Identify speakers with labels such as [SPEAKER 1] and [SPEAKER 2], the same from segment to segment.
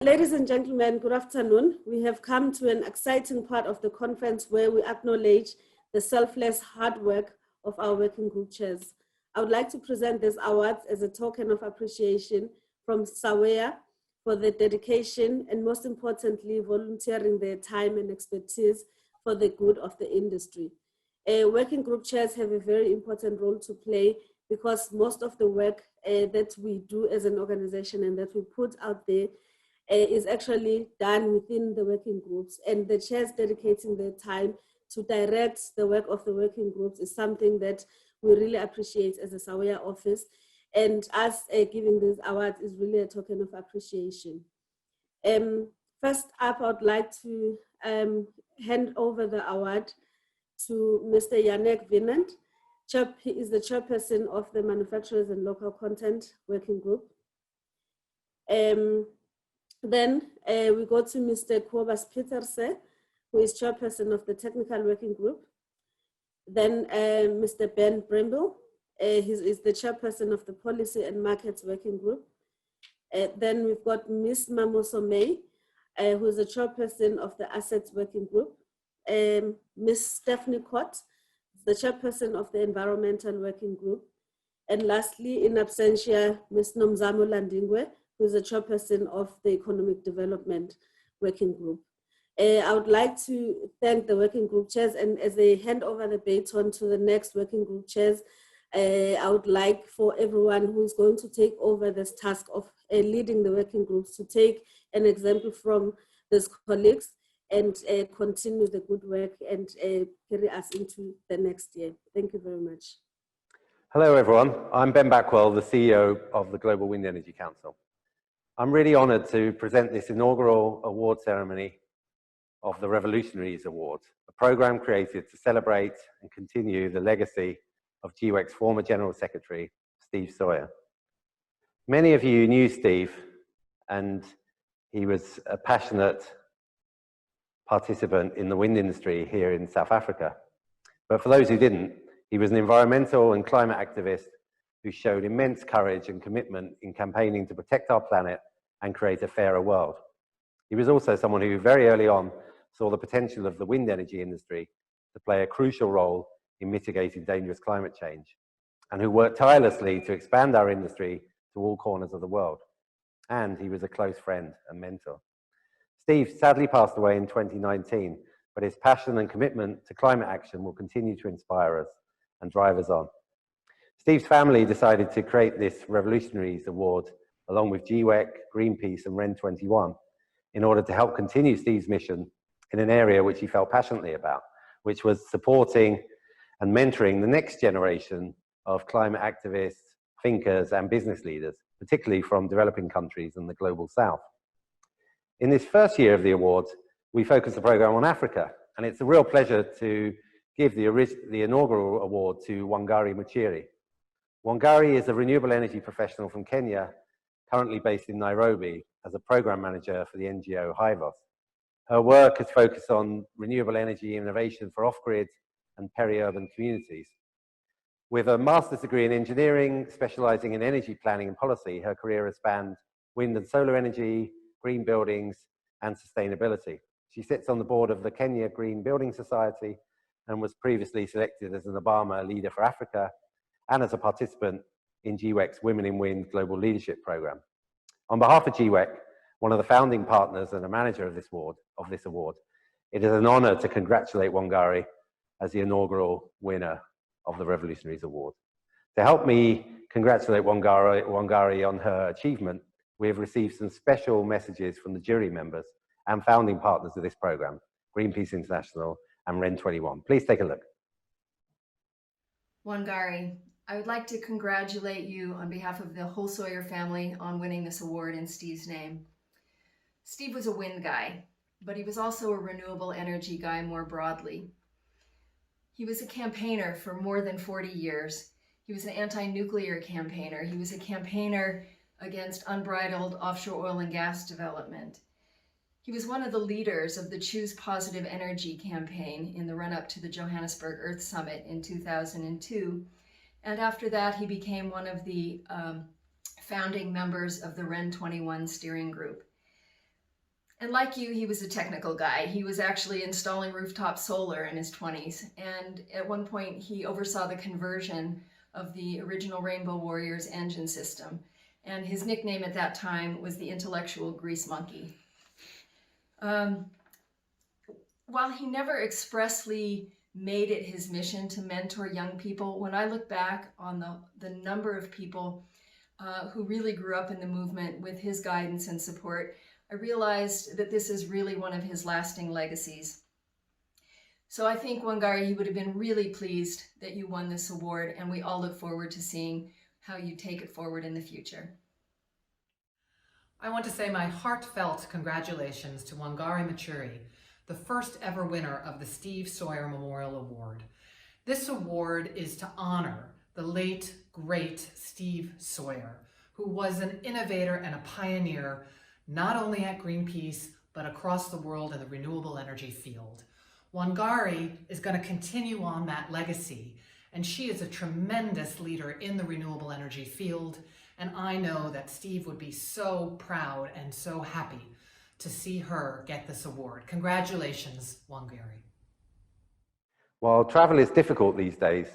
[SPEAKER 1] Ladies and gentlemen, good afternoon. We have come to an exciting part of the conference where we acknowledge the selfless hard work of our working group chairs. I would like to present this award as a token of appreciation from SAWEA for the dedication and, most importantly, volunteering their time and expertise for the good of the industry. Working group chairs have a very important role to play because most of the work that we do as an organization and that we put out there is actually done within the working groups, and the chairs dedicating their time to direct the work of the working groups is something that we really appreciate as a SAWEA office, and us giving this award is really a token of appreciation. First up, I would like to hand over the award to Mr. Janek Vinand. He is the chairperson of the Manufacturers and Local Content Working Group. Then we go to Mr. Kobas Peterse, who is chairperson of the Technical Working Group. Then Mr. Ben Brimble, he is the chairperson of the Policy and Markets Working Group. Then we've got Ms. Mamoso May, who is the chairperson of the Assets Working Group. Ms. Stephanie Cott, the chairperson of the Environmental Working Group. And lastly, in absentia, Ms. Nomzamo Landingwe, who is the chairperson of the Economic Development Working Group. I would like to thank the working group chairs, and as they hand over the baton to the next working group chairs, I would like for everyone who is going to take over this task of leading the working groups to take an example from these colleagues and continue the good work and carry us into the next year. Thank you very much.
[SPEAKER 2] Hello everyone, I'm Ben Backwell, the CEO of the Global Wind Energy Council. I'm really honoured to present this inaugural award ceremony of the Revolutionaries Award, a programme created to celebrate and continue the legacy of GWEC's former General Secretary, Steve Sawyer. Many of you knew Steve, and he was a passionate participant in the wind industry here in South Africa. But for those who didn't, he was an environmental and climate activist who showed immense courage and commitment in campaigning to protect our planet and create a fairer world. He was also someone who very early on saw the potential of the wind energy industry to play a crucial role in mitigating dangerous climate change, and who worked tirelessly to expand our industry to all corners of the world. And he was a close friend and mentor. Steve sadly passed away in 2019, but his passion and commitment to climate action will continue to inspire us and drive us on. Steve's family decided to create this Revolutionaries Award along with GWEC, Greenpeace and REN21 in order to help continue Steve's mission in an area which he felt passionately about, which was supporting and mentoring the next generation of climate activists, thinkers and business leaders, particularly from developing countries and the global south. In this first year of the awards, we focused the programme on Africa, and it's a real pleasure to give the inaugural award to Wangari Muchiri. Wangari is a renewable energy professional from Kenya, currently based in Nairobi as a program manager for the NGO Hivos. Her work has focused on renewable energy innovation for off-grid and peri-urban communities. With a master's degree in engineering, specializing in energy planning and policy, her career has spanned wind and solar energy, green buildings, and sustainability. She sits on the board of the Kenya Green Building Society and was previously selected as an Obama Leader for Africa and as a participant in GWEC's Women in Wind Global Leadership Programme. On behalf of GWEC, one of the founding partners and a manager of this award, it is an honour to congratulate Wangari as the inaugural winner of the Revolutionaries Award. To help me congratulate Wangari on her achievement, we have received some special messages from the jury members and founding partners of this programme, Greenpeace International and REN21. Please take a look.
[SPEAKER 3] Wangari, I would like to congratulate you on behalf of the whole Sawyer family on winning this award in Steve's name. Steve was a wind guy, but he was also a renewable energy guy more broadly. He was a campaigner for more than 40 years. He was an anti-nuclear campaigner. He was a campaigner against unbridled offshore oil and gas development. He was one of the leaders of the Choose Positive Energy campaign in the run-up to the Johannesburg Earth Summit in 2002. And after that, he became one of the founding members of the REN21 steering group. And like you, he was a technical guy. He was actually installing rooftop solar in his 20s. And at one point, he oversaw the conversion of the original Rainbow Warriors engine system. And his nickname at that time was the intellectual grease monkey. While he never expressly made it his mission to mentor young people, when I look back on the number of people who really grew up in the movement with his guidance and support, I realized that this is really one of his lasting legacies. So I think, Wangari, he would have been really pleased that you won this award, and we all look forward to seeing how you take it forward in the future.
[SPEAKER 4] I want to say my heartfelt congratulations to Wangari Maathuri, the first ever winner of the Steve Sawyer Memorial Award. This award is to honor the late, great Steve Sawyer, who was an innovator and a pioneer, not only at Greenpeace, but across the world in the renewable energy field. Wangari is going to continue on that legacy, and she is a tremendous leader in the renewable energy field, and I know that Steve would be so proud and so happy to see her get this award. Congratulations, Wangari.
[SPEAKER 2] While travel is difficult these days,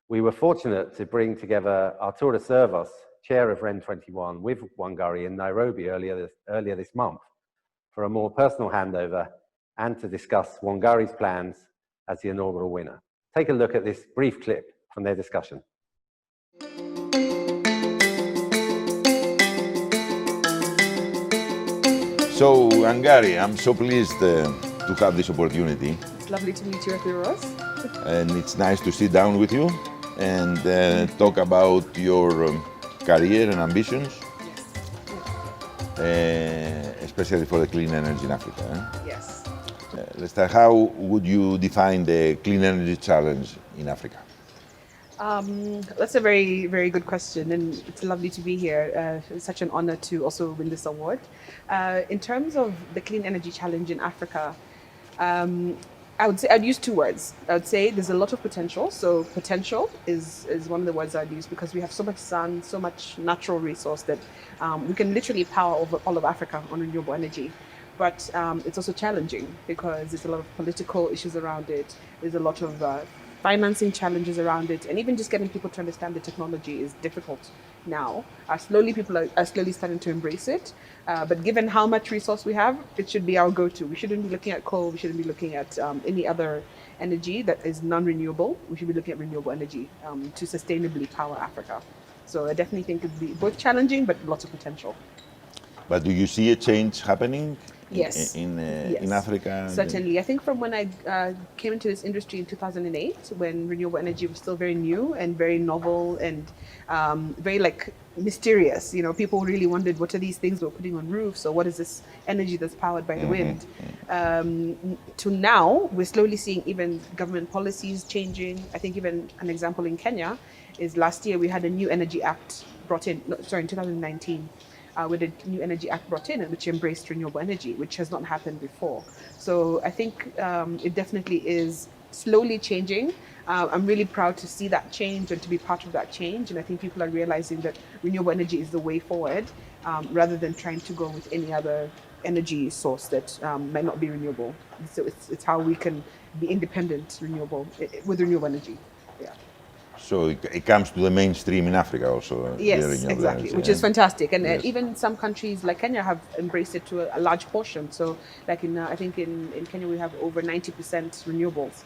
[SPEAKER 2] we were fortunate to bring together Arturo Servos, chair of REN21, with Wangari in Nairobi earlier this month for a more personal handover and to discuss Wangari's plans as the inaugural winner. Take a look at this brief clip from their discussion.
[SPEAKER 5] So, Wangari, I'm so pleased to have this opportunity.
[SPEAKER 6] It's lovely to meet you at the Ross.
[SPEAKER 5] And it's nice to sit down with you and talk about your career and ambitions, especially for the clean energy in Africa.
[SPEAKER 6] Yes.
[SPEAKER 5] Let's start. How would you define the clean energy challenge in Africa?
[SPEAKER 6] That's a very, very good question, and it's lovely to be here. It's such an honor to also win this award. In terms of the clean energy challenge in Africa, I would say I'd use two words. I would say there's a lot of potential. So potential is one of the words I'd use because we have so much sun, so much natural resource that we can literally power over all of Africa on renewable energy. But it's also challenging because there's a lot of political issues around it. There's a lot of financing challenges around it, and even just getting people to understand the technology is difficult now. Slowly, people are slowly starting to embrace it. But given how much resource we have, it should be our go-to. We shouldn't be looking at coal. We shouldn't be looking at any other energy that is non-renewable. We should be looking at renewable energy to sustainably power Africa. So I definitely think it'd be both challenging, but lots of potential.
[SPEAKER 5] But do you see a change happening?
[SPEAKER 6] Yes.
[SPEAKER 5] In Africa?
[SPEAKER 6] Certainly. I think from when I came into this industry in 2008, when renewable energy was still very new and very novel and very mysterious. You know, people really wondered, what are these things we're putting on roofs, or what is this energy that's powered by the wind? To now, we're slowly seeing even government policies changing. I think even an example in Kenya is last year we had a new energy act brought in, in 2019. With a new energy act brought in, which embraced renewable energy, which has not happened before. So I think it definitely is slowly changing. I'm really proud to see that change and to be part of that change. And I think people are realizing that renewable energy is the way forward, rather than trying to go with any other energy source that might not be renewable. So it's how we can be independent with renewable energy. Yeah.
[SPEAKER 5] So it comes to the mainstream in Africa also.
[SPEAKER 6] Yes, exactly, which is fantastic. And even some countries like Kenya have embraced it to a large portion. So like I think in Kenya we have over 90% renewables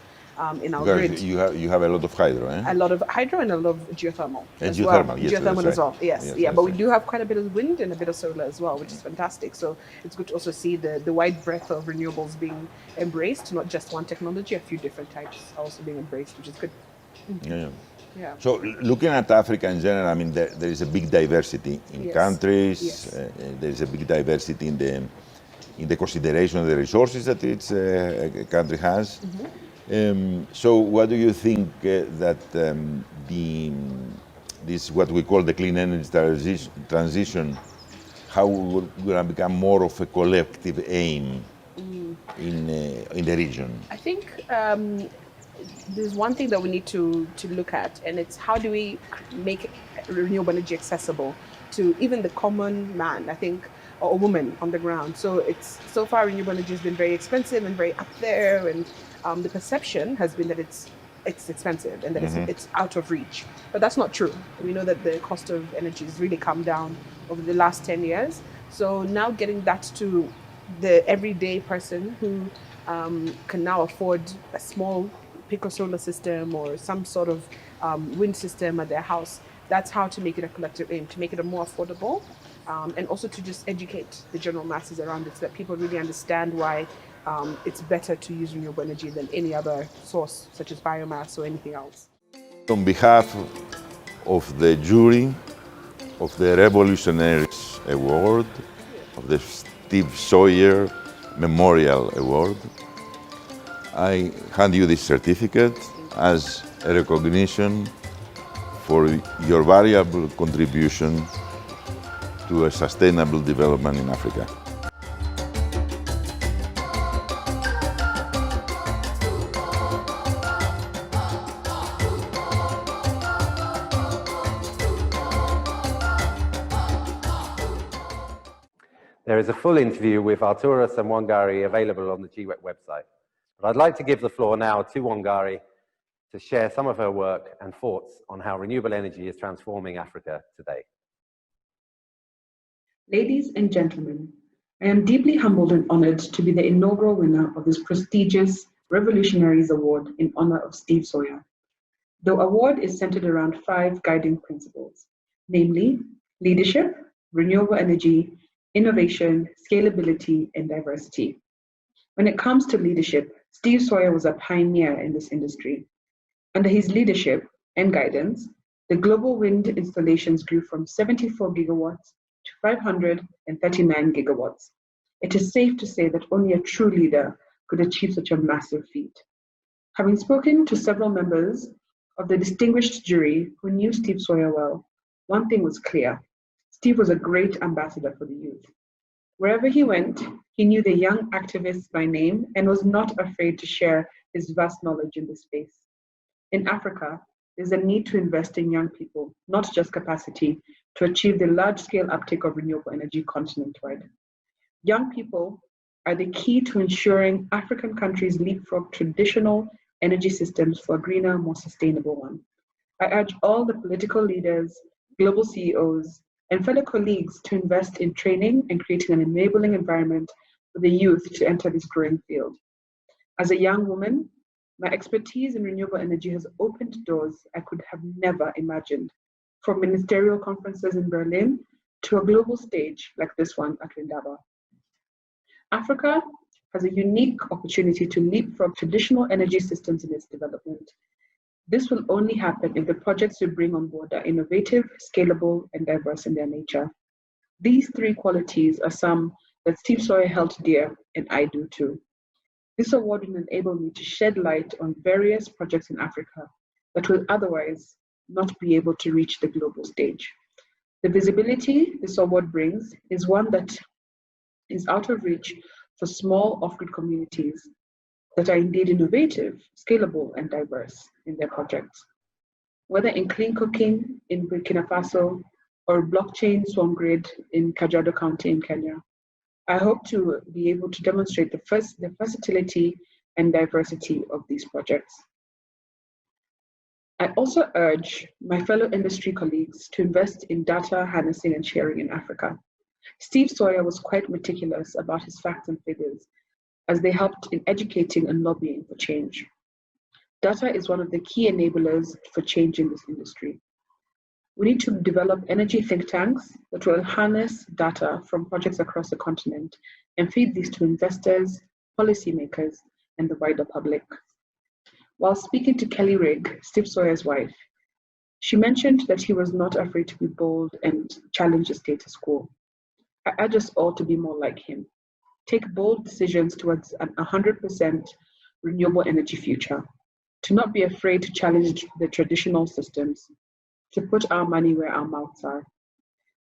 [SPEAKER 6] in our grid.
[SPEAKER 5] You have a lot of hydro, eh?
[SPEAKER 6] A lot of hydro and a lot of geothermal.
[SPEAKER 5] And
[SPEAKER 6] as
[SPEAKER 5] geothermal,
[SPEAKER 6] well.
[SPEAKER 5] yes.
[SPEAKER 6] Geothermal as well, yes.
[SPEAKER 5] Yes,
[SPEAKER 6] But we do have quite a bit of wind and a bit of solar as well, which is fantastic. So it's good to also see the wide breadth of renewables being embraced, not just one technology, a few different types also being embraced, which is good.
[SPEAKER 5] Yeah. So looking at Africa in general, I mean, there is a big diversity in countries.
[SPEAKER 6] Yes.
[SPEAKER 5] There is a big diversity in the consideration of the resources that each country has. So what do you think that this what we call the clean energy transition, how we're going to become more of a collective aim in the region?
[SPEAKER 6] I think there's one thing that we need to look at, and it's how do we make renewable energy accessible to even the common man. I think or a woman on the ground. So it's so far renewable energy has been very expensive and very up there, and the perception has been that it's expensive and that it's out of reach. But that's not true. We know that the cost of energy has really come down over the last 10 years. So now getting that to the everyday person who can now afford a small pico solar system or some sort of wind system at their house, that's how to make it a collective aim, to make it a more affordable, and also to just educate the general masses around it so that people really understand why it's better to use renewable energy than any other source, such as biomass or anything else.
[SPEAKER 5] On behalf of the jury of the Revolutionaries Award, of the Steve Sawyer Memorial Award, I hand you this certificate as a recognition for your valuable contribution to a sustainable development in Africa.
[SPEAKER 2] There is a full interview with Arturas and Wangari available on the GWEC website. But I'd like to give the floor now to Wangari to share some of her work and thoughts on how renewable energy is transforming Africa today.
[SPEAKER 7] Ladies and gentlemen, I am deeply humbled and honored to be the inaugural winner of this prestigious Revolutionaries Award in honor of Steve Sawyer. The award is centered around 5 guiding principles, namely leadership, renewable energy, innovation, scalability, and diversity. When it comes to leadership, Steve Sawyer was a pioneer in this industry. Under his leadership and guidance, the global wind installations grew from 74 gigawatts to 539 gigawatts. It is safe to say that only a true leader could achieve such a massive feat. Having spoken to several members of the distinguished jury who knew Steve Sawyer well, one thing was clear: Steve was a great ambassador for the youth. Wherever he went, he knew the young activists by name and was not afraid to share his vast knowledge in this space. In Africa, there's a need to invest in young people, not just capacity, to achieve the large-scale uptake of renewable energy continent-wide. Young people are the key to ensuring African countries leapfrog traditional energy systems for a greener, more sustainable one. I urge all the political leaders, global CEOs, and fellow colleagues to invest in training and creating an enabling environment for the youth to enter this growing field. As a young woman, my expertise in renewable energy has opened doors I could have never imagined, from ministerial conferences in Berlin to a global stage like this one at Windaba. Africa has a unique opportunity to leapfrog traditional energy systems in its development. This will only happen if the projects we bring on board are innovative, scalable, and diverse in their nature. These 3 qualities are some that Steve Sawyer held dear, and I do too. This award will enable me to shed light on various projects in Africa that will otherwise not be able to reach the global stage. The visibility this award brings is one that is out of reach for small off-grid communities that are indeed innovative, scalable, and diverse in their projects. Whether in clean cooking in Burkina Faso or blockchain swarm grid in Kajiado County in Kenya, I hope to be able to demonstrate the versatility and diversity of these projects. I also urge my fellow industry colleagues to invest in data harnessing and sharing in Africa. Steve Sawyer was quite meticulous about his facts and figures, as they helped in educating and lobbying for change. Data is one of the key enablers for change in this industry. We need to develop energy think tanks that will harness data from projects across the continent and feed these to investors, policymakers, and the wider public. While speaking to Kelly Rigg, Steve Sawyer's wife, she mentioned that he was not afraid to be bold and challenge the status quo. I urge us all to be more like him. Take bold decisions towards an 100% renewable energy future, to not be afraid to challenge the traditional systems, to put our money where our mouths are.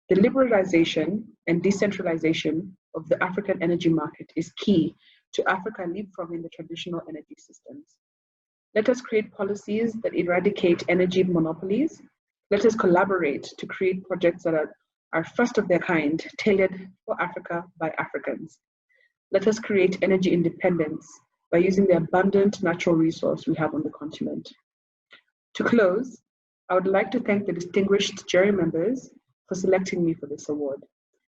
[SPEAKER 7] The liberalization and decentralization of the African energy market is key to Africa leapfrogging the traditional energy systems. Let us create policies that eradicate energy monopolies. Let us collaborate to create projects that are are first of their kind, tailored for Africa by Africans. Let us create energy independence by using the abundant natural resource we have on the continent. To close, I would like to thank the distinguished jury members for selecting me for this award,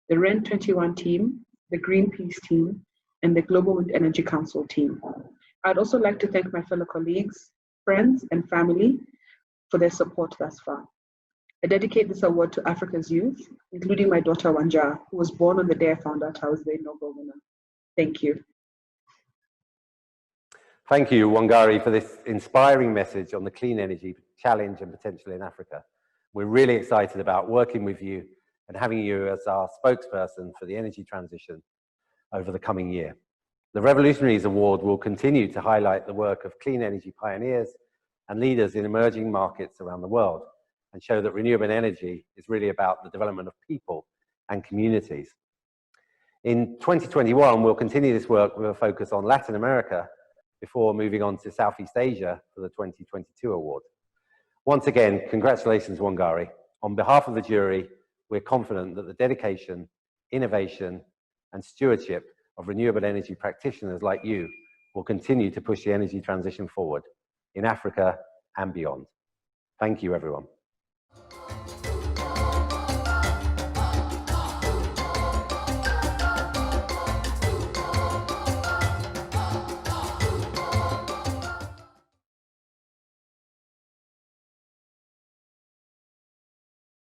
[SPEAKER 7] the REN 21 team, the Greenpeace team, and the Global Wind Energy Council team. I'd also like to thank my fellow colleagues, friends, and family for their support thus far. I dedicate this award to Africa's youth, including my daughter Wanja, who was born on the day I found out I was the inaugural winner. Thank you.
[SPEAKER 2] Thank you, Wangari, for this inspiring message on the clean energy challenge and potential in Africa. We're really excited about working with you and having you as our spokesperson for the energy transition over the coming year. The Revolutionaries Award will continue to highlight the work of clean energy pioneers and leaders in emerging markets around the world and show that renewable energy is really about the development of people and communities. In 2021, we'll continue this work with a focus on Latin America before moving on to Southeast Asia for the 2022 award. Once again, congratulations, Wangari. On behalf of the jury, we're confident that the dedication, innovation, and stewardship of renewable energy practitioners like you will continue to push the energy transition forward in Africa and beyond. Thank you, everyone.